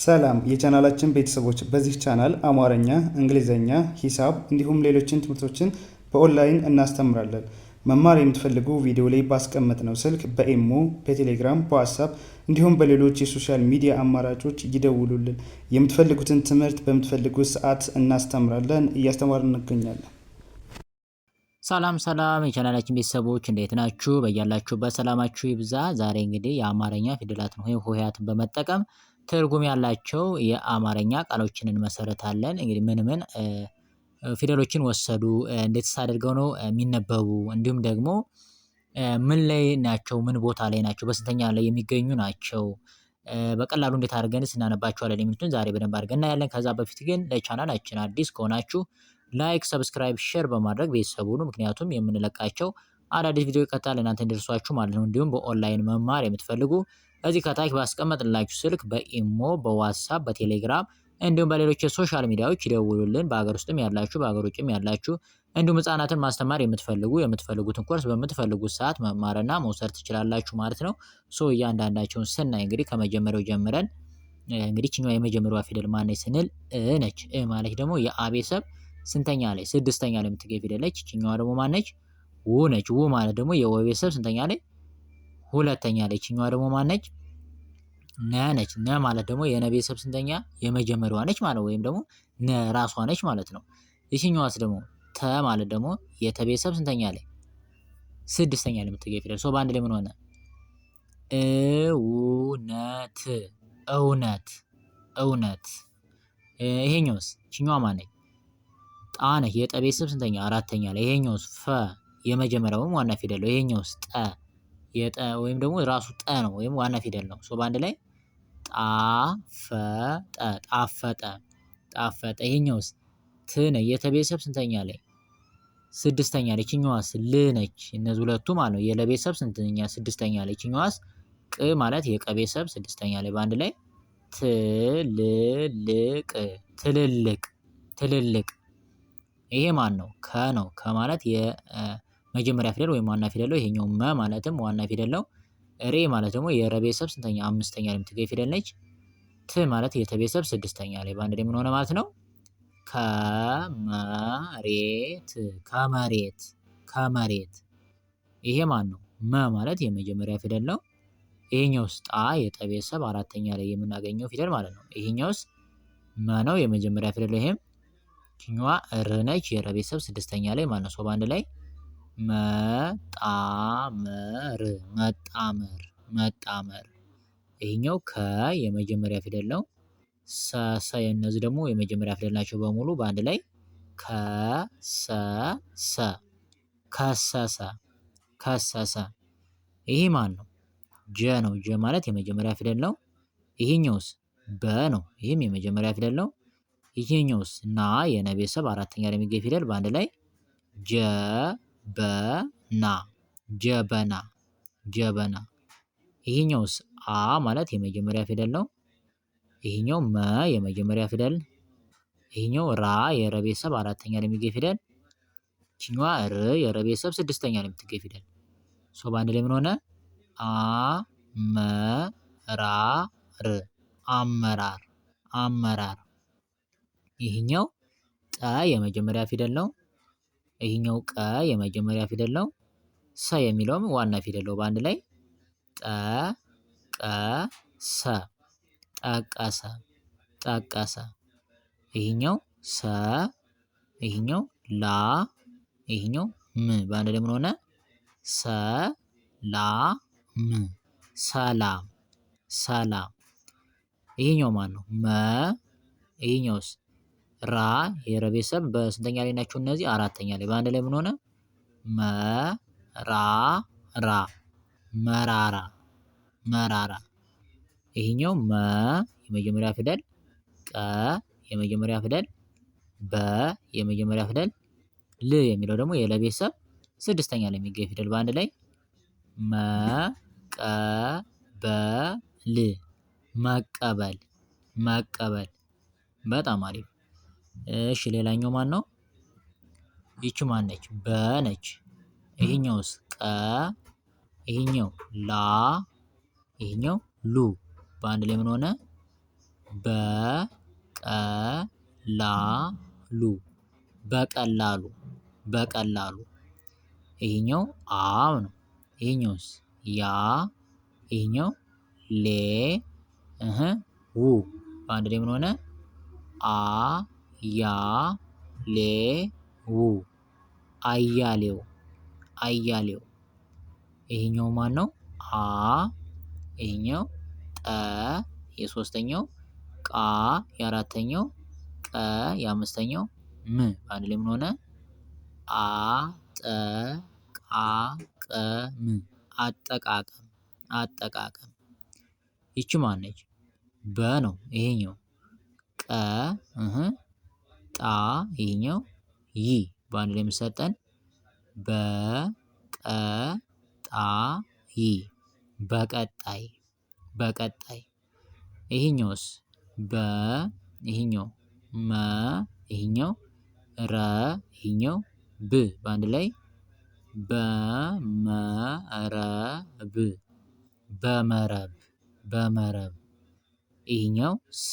ሰላም የቻናላችን ቤተሰቦች፣ በዚህ ቻናል አማርኛ፣ እንግሊዘኛ፣ ሂሳብ እንዲሁም ሌሎችን ትምህርቶችን በኦንላይን እናስተምራለን። መማር የምትፈልጉ ቪዲዮ ላይ ባስቀመጥነው ስልክ በኢሞ፣ በቴሌግራም፣ በዋትስአፕ እንዲሁም በሌሎች የሶሻል ሚዲያ አማራጮች ይደውሉልን። የምትፈልጉትን ትምህርት በምትፈልጉት ሰዓት እናስተምራለን፣ እያስተማርን እንገኛለን። ሰላም የቻናላችን ቤተሰቦች እንዴት ናችሁ? በያላችሁበት ሰላማችሁ ይብዛ። ዛሬ እንግዲህ የአማርኛ ፊደላትን ወይም ሆሄያትን በመጠቀም ትርጉም ያላቸው የአማርኛ ቃሎችን እንመሰርታለን። እንግዲህ ምን ፊደሎችን ወሰዱ፣ እንዴትስ አድርገው ነው የሚነበቡ፣ እንዲሁም ደግሞ ምን ላይ ናቸው፣ ምን ቦታ ላይ ናቸው፣ በስንተኛ ላይ የሚገኙ ናቸው፣ በቀላሉ እንዴት አድርገን እናነባቸዋለን የሚሉትን ዛሬ በደንብ አድርገን እናያለን። ከዛ በፊት ግን ለቻናላችን አዲስ ከሆናችሁ ላይክ፣ ሰብስክራይብ፣ ሼር በማድረግ ቤተሰቡ ነው። ምክንያቱም የምንለቃቸው አዳዲስ ቪዲዮ ይቀጥላል እናንተ እንዲደርሷችሁ ማለት ነው። እንዲሁም በኦንላይን መማር የምትፈልጉ እዚህ ከታች ባስቀመጥንላችሁ ስልክ በኢሞ፣ በዋትስአፕ፣ በቴሌግራም እንዲሁም በሌሎች የሶሻል ሚዲያዎች ይደውሉልን። በሀገር ውስጥም ያላችሁ በሀገር ውጭም ያላችሁ እንዲሁም ህጻናትን ማስተማር የምትፈልጉትን ኮርስ በምትፈልጉት ሰዓት መማርና መውሰድ ትችላላችሁ ማለት ነው። እያንዳንዳቸውን ስናይ እንግዲህ ከመጀመሪያው ጀምረን እንግዲህ ይችኛዋ የመጀመሪያዋ ፊደል ማነች ስንል እ ነች። እ ማለት ደግሞ የአ ቤተሰብ ስንተኛ ላይ? ስድስተኛ ላይ የምትገኝ ፊደል ነች። ይችኛዋ ደግሞ ማነች? ው ነች። ው ማለት ደግሞ የወ ቤተሰብ ስንተኛ ላይ? ሁለተኛ ላይ። ይችኛዋ ደግሞ ማነች? ነ ነች። ነ ማለት ደግሞ የነ ቤተሰብ ስንተኛ? የመጀመሪያዋ ነች ማለት ወይም ደግሞ ነ ራሷ ነች ማለት ነው። ይችኛዋስ ደግሞ ተ ማለት ደግሞ የተ ቤተሰብ ስንተኛ ላይ? ስድስተኛ ላይ የምትገኝ ፊደል። በአንድ ላይ ምን ሆነ? እውነት፣ እውነት፣ እውነት። ይሄኛውስ? ይችኛዋ ማነች? ጣ ነች። የጠ ቤተሰብ ስንተኛ? አራተኛ ላይ። ይሄኛውስ? ፈ የመጀመሪያው ዋና ፊደል ነው። ይሄኛውስ? ጠ የጠ ወይም ደግሞ ራሱ ጠ ነው ወይም ዋና ፊደል ነው። በአንድ ላይ ጣፈጠ፣ ጣፈጠ፣ ጣፈጠ። ይሄኛውስ? ት ነች። የተ ቤተሰብ ስንተኛ ላይ? ስድስተኛ ላይ። ይችኛዋስ? ል ነች። እነዚህ ሁለቱ ማለት ነው። የለ ቤተሰብ ስንተኛ? ስድስተኛ ላይ። ይችኛዋስ? ቅ ማለት የቀ ቤተሰብ ስድስተኛ ላይ። በአንድ ላይ ትልልቅ፣ ትልልቅ፣ ትልልቅ። ይሄ ማን ነው? ከ ነው። ከ ማለት የመጀመሪያ ፊደል ወይም ዋና ፊደል ነው። ይሄኛው መ ማለትም ዋና ፊደል ነው። ሬ ማለት ደግሞ የረ ቤተሰብ ስንተኛ? አምስተኛ ላይ የምትገኝ ፊደል ነች። ት ማለት የተ ቤተሰብ ስድስተኛ ላይ። በአንድ ላይ ምን ሆነ ማለት ነው? ከመሬት፣ ከመሬት፣ ከመሬት። ይሄ ማን ነው? መ ማለት የመጀመሪያ ፊደል ነው። ይሄኛውስ? ጣ የጠ ቤተሰብ አራተኛ ላይ የምናገኘው ፊደል ማለት ነው። ይሄኛውስ? መ ነው የመጀመሪያ ፊደል። ይሄም ይችኛዋ ር ነች። የረ ቤተሰብ ስድስተኛ ላይ ማለት ነው። በአንድ ላይ መጣመር፣ መጣመር፣ መጣመር። ይሄኛው ከ የመጀመሪያ ፊደል ነው። ሰ የነዚህ ደግሞ የመጀመሪያ ፊደል ናቸው በሙሉ። በአንድ ላይ ከሰሰ፣ ከሰሰ፣ ከሰሰ። ይሄ ማን ነው? ጀ ነው። ጀ ማለት የመጀመሪያ ፊደል ነው። ይሄኛውስ? በ ነው። ይህም የመጀመሪያ ፊደል ነው። ይሄኛውስ? ና የነ ቤተሰብ አራተኛ ላይ የሚገኝ ፊደል። በአንድ ላይ ጀበና፣ ጀበና፣ ጀበና። ይሄኛውስ? አ ማለት የመጀመሪያ ፊደል ነው። ይሄኛው መ የመጀመሪያ ፊደል። ይሄኛው ራ የረ ቤተሰብ አራተኛ ላይ የሚገኝ ፊደል። ይችኛዋ ር የረ ቤተሰብ ስድስተኛ ላይ የምትገኝ ፊደል። በአንድ ላይ ምን ሆነ? አመራር፣ አመራር፣ አመራር። ይሄኛው ጠ የመጀመሪያ ፊደል ነው። ይሄኛው ቀ የመጀመሪያ ፊደል ነው። ሰ የሚለውም ዋና ፊደል ነው። በአንድ ላይ ጠቀሰ፣ ጠቀሰ፣ ጠቀሰ። ይሄኛው ሰ፣ ይሄኛው ላ፣ ይሄኛው ም። በአንድ ላይ ምን ሆነ? ሰላም፣ ሰላም፣ ሰላም። ይሄኛው ማን ነው? መ። ይሄኛውስ? ራ የረ ቤተሰብ በስንተኛ ላይ ናቸው እነዚህ? አራተኛ ላይ። በአንድ ላይ ምን ሆነ? መራራ፣ መራራ፣ መራራ። ይሄኛው መ የመጀመሪያ ፊደል፣ ቀ የመጀመሪያ ፊደል፣ በ የመጀመሪያ ፊደል፣ ል የሚለው ደግሞ የለ ቤተሰብ ስድስተኛ ላይ የሚገኝ ፊደል። በአንድ ላይ መቀበል፣ መቀበል፣ መቀበል። በጣም አሪፍ። እሺ ሌላኛው ማን ነው? ይቺ ማን ነች? በ ነች። ይሄኛውስ? ቀ፣ ይሄኛው ላ፣ ይሄኛው ሉ። በአንድ ላይ ምን ሆነ? በቀላሉ በቀላሉ በቀላሉ። ይሄኛው አብ ነው። ይሄኛውስ ያ። ይሄኛው ሌ ው በአንድ ላይ ምን ሆነ? አ ያ ሌ ው አያሌው አያሌው። ይሄኛው ማን ነው? አ። ይሄኛው ጠ የሶስተኛው፣ ቃ የአራተኛው፣ ቀ የአምስተኛው፣ ም በአንድ ላይ ምን ሆነ? አ ጠ ቃ ቀ ም አጠቃቀም አጠቃቀም። ይቺ ማነች? በ ነው። ይሄኛው ቀ ጣ ይሄኛው ይ በአንድ ላይ የሚሰጠን በቀጣይ በቀጣይ በቀጣይ። ይሄኛውስ በ ይሄኛው መ ይሄኛው ረ ይሄኛው ብ በአንድ ላይ በመረብ በመረብ በመረብ። ይሄኛው ስ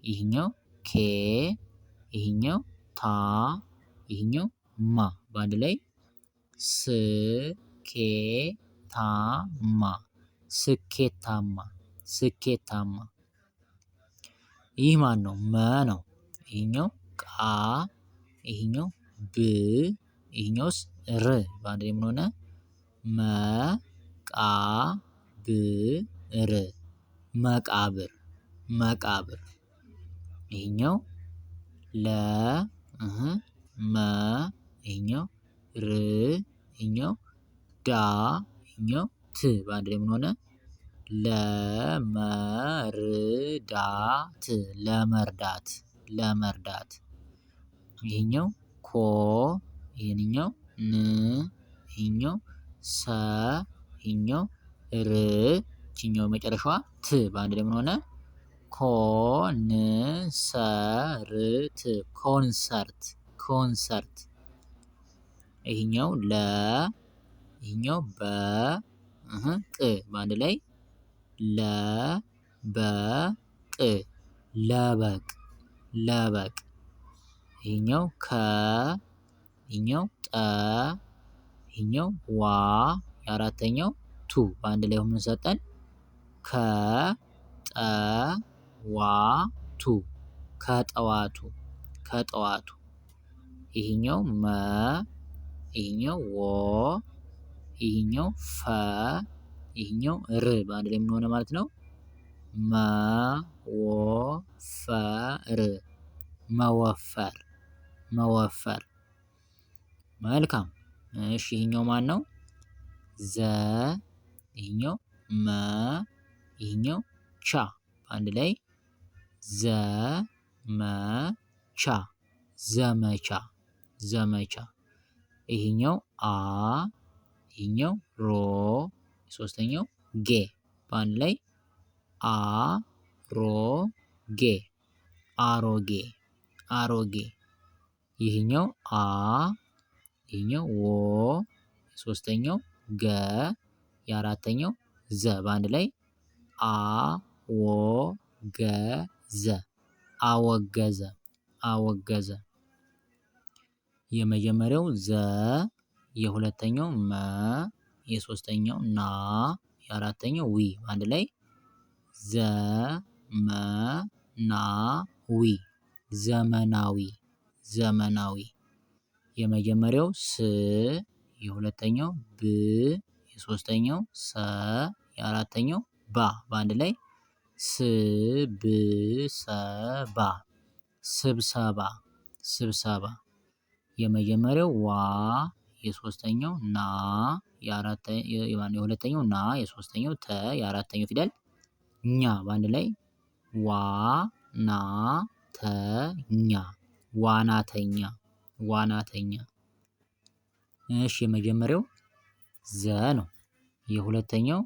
ይሄኛው ኬ ይሄኛው ታ ይሄኛው ማ በአንድ ላይ ስኬታማ ስኬታማ ስኬታማ። ይህ ማን ነው? መ ነው። ይሄኛው ቃ ይሄኛው ብ ይሄኛውስ ር በአንድ ላይ ምን ሆነ? መ ቃ ብ ር መቃብር መቃብር። ይሄኛው ለ መ ይሄኛው ር ይሄኛው ዳ ይሄኛው ት በአንድ ላይ ምን ሆነ? ለመርዳት ለመርዳት ለመርዳት። ይሄኛው ኮ ይሄንኛው ን ይሄኛው ሰ ይሄኛው ር ይቺኛው መጨረሻዋ ት በአንድ ላይ ምን ሆነ? ኮንሰርት ኮንሰርት ኮንሰርት። ይሄኛው ለ ይሄኛው በ ቅ በአንድ ላይ ለበቅ ለበቅ ለበቅ። ይሄኛው ከ ይሄኛው ጠ ይሄኛው ዋ የአራተኛው ቱ በአንድ ላይ ምን ሰጠን? ከጠዋቱ ከጠዋቱ ከጠዋቱ። ይሄኛው መ ይሄኛው ወ ይሄኛው ፈ ይሄኛው ር በአንድ ላይ ምን ሆነ ማለት ነው? መወፈር መወፈር መወፈር። መልካም። እሺ ይሄኛው ማን ነው? ዘ ይሄኛው መ ይሄኛው ቻ በአንድ ላይ ዘመቻ ዘመቻ ዘመቻ። ይሄኛው አ ይሄኛው ሮ ሶስተኛው ጌ በአንድ ላይ አሮጌ አሮጌ አሮጌ። ይሄኛው አ ይሄኛው ወ ሶስተኛው ገ የአራተኛው ዘ በአንድ ላይ አወገዘ አወገዘ አወገዘ። የመጀመሪያው ዘ የሁለተኛው መ የሶስተኛው ና የአራተኛው ዊ በአንድ ላይ ዘመናዊ ዘመናዊ ዘመናዊ። የመጀመሪያው ስ የሁለተኛው ብ የሶስተኛው ሰ የአራተኛው ባ በአንድ ላይ ስብሰባ ስብሰባ ስብሰባ። የመጀመሪያው ዋ የሶስተኛው ና የሁለተኛው ና የሶስተኛው ተ የአራተኛው ፊደል ኛ በአንድ ላይ ዋናተኛ ዋናተኛ ዋናተኛ። እሺ የመጀመሪያው ዘ ነው። የሁለተኛው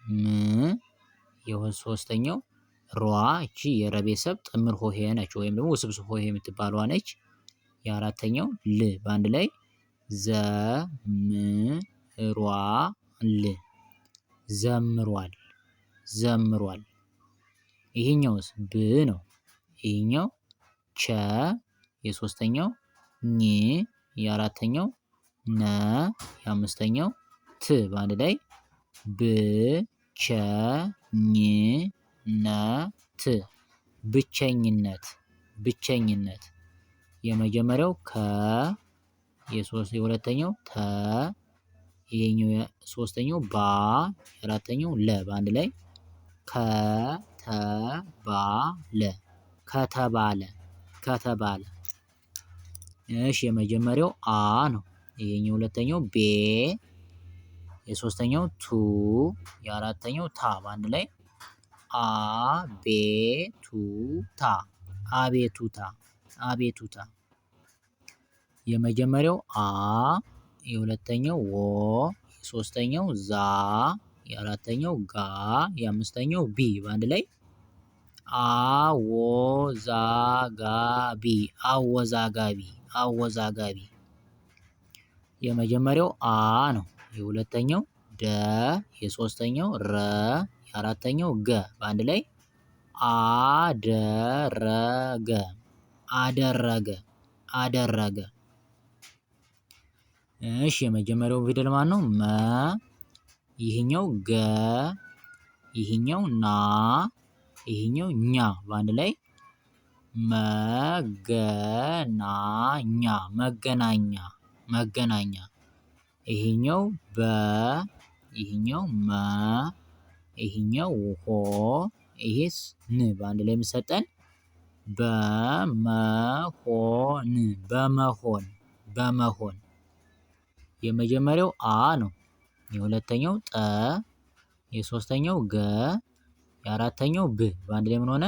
ም የሶስተኛው ሯ እቺ የረ ቤተሰብ ጥምር ሆሄ ነች ወይም ደግሞ ውስብስብ ሆሄ የምትባለዋ ነች። የአራተኛው ል በአንድ ላይ ዘምሯል ዘምሯል ዘምሯል። ይሄኛውስ ብ ነው። ይሄኛው ቸ የሶስተኛው ኝ የአራተኛው ነ የአምስተኛው ት በአንድ ላይ ብቸኝነት ብቸኝነት ብቸኝነት። የመጀመሪያው ከ የሁለተኛው ተ ይሄኛው ሶስተኛው ባ የአራተኛው ለ በአንድ ላይ ከተባለ ከተባለ ከተባለ። እሺ የመጀመሪያው አ ነው። ይሄኛው ሁለተኛው ቤ የሶስተኛው ቱ የአራተኛው ታ በአንድ ላይ አቤቱታ አቤቱታ አቤቱታ። የመጀመሪያው አ የሁለተኛው ወ የሶስተኛው ዛ የአራተኛው ጋ የአምስተኛው ቢ በአንድ ላይ አወዛጋቢ አወዛጋቢ አወዛጋቢ። የመጀመሪያው አ ነው። የሁለተኛው ደ የሶስተኛው ረ የአራተኛው ገ በአንድ ላይ አደረገ አደረገ አደረገ። እሺ የመጀመሪያው ፊደል ማነው? መ ይሄኛው ገ ይሄኛው ና ይሄኛው ኛ በአንድ ላይ መገናኛ መገናኛ መገናኛ። ይሄኛው በ ይሄኛው መ ይሄኛው ሆ ይሄስ ን በአንድ ላይ የሚሰጠን በመሆን በመሆን በመሆን። የመጀመሪያው አ ነው። የሁለተኛው ጠ የሶስተኛው ገ የአራተኛው ብ በአንድ ላይ ምን ሆነ?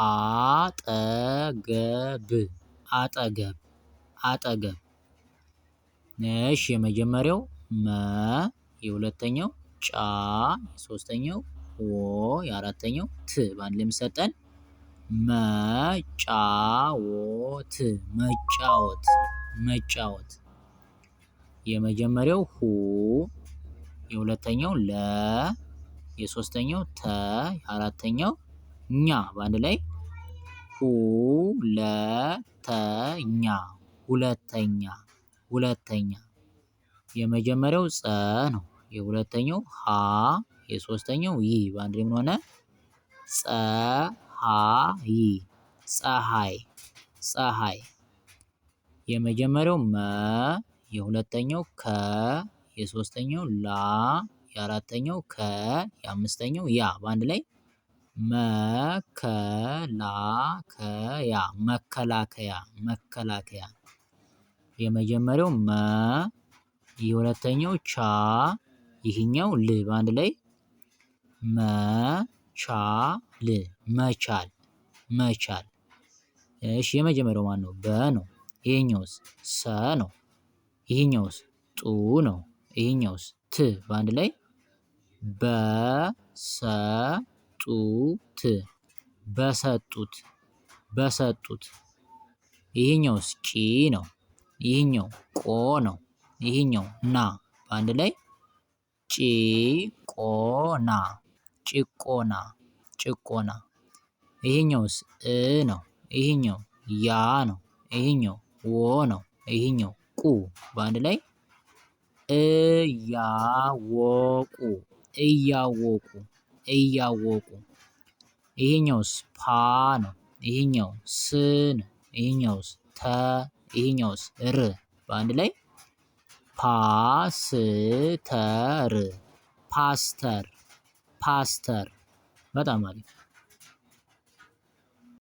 አጠገብ አጠገብ አጠገብ። እሺ የመጀመሪያው መ የሁለተኛው ጫ የሶስተኛው ወ የአራተኛው ት በአንድ ላይ የሚሰጠን መጫወት መጫወት መጫወት። የመጀመሪያው ሁ የሁለተኛው ለ የሶስተኛው ተ የአራተኛው ኛ በአንድ ላይ ሁለተኛ ሁለተኛ ሁለተኛ። የመጀመሪያው ጸ ነው። የሁለተኛው ሀ የሶስተኛው ይ በአንድ ላይ ምን ሆነ? ፀሀይ ፀሀይ ፀሀይ። የመጀመሪያው መ የሁለተኛው ከ የሶስተኛው ላ የአራተኛው ከ የአምስተኛው ያ በአንድ ላይ መከላከያ መከላከያ መከላከያ። የመጀመሪያው መ የሁለተኛው ቻ ይሄኛው ል በአንድ ላይ መቻል መቻል መቻል። እሺ የመጀመሪያው ማን ነው? በ ነው። ይሄኛውስ ሰ ነው። ይሄኛውስ ጡ ነው። ይሄኛውስ ት በአንድ ላይ በሰጡት በሰጡት በሰጡት። ይሄኛውስ ጪ ነው። ይሄኛው ቆ ነው። ይሄኛው ና በአንድ ላይ ጭቆና ጭቆና ጭቆና። ይሄኛውስ እ ነው። ይሄኛው ያ ነው። ይሄኛው ወ ነው። ይሄኛው ቁ በአንድ ላይ እያወቁ እያወቁ እያወቁ። ይሄኛውስ ፓ ነው። ይሄኛው ስ ነው። ይሄኛውስ ተ ይሄኛውስ ር በአንድ ላይ ፓስተር ፓስተር ፓስተር። በጣም አሪፍ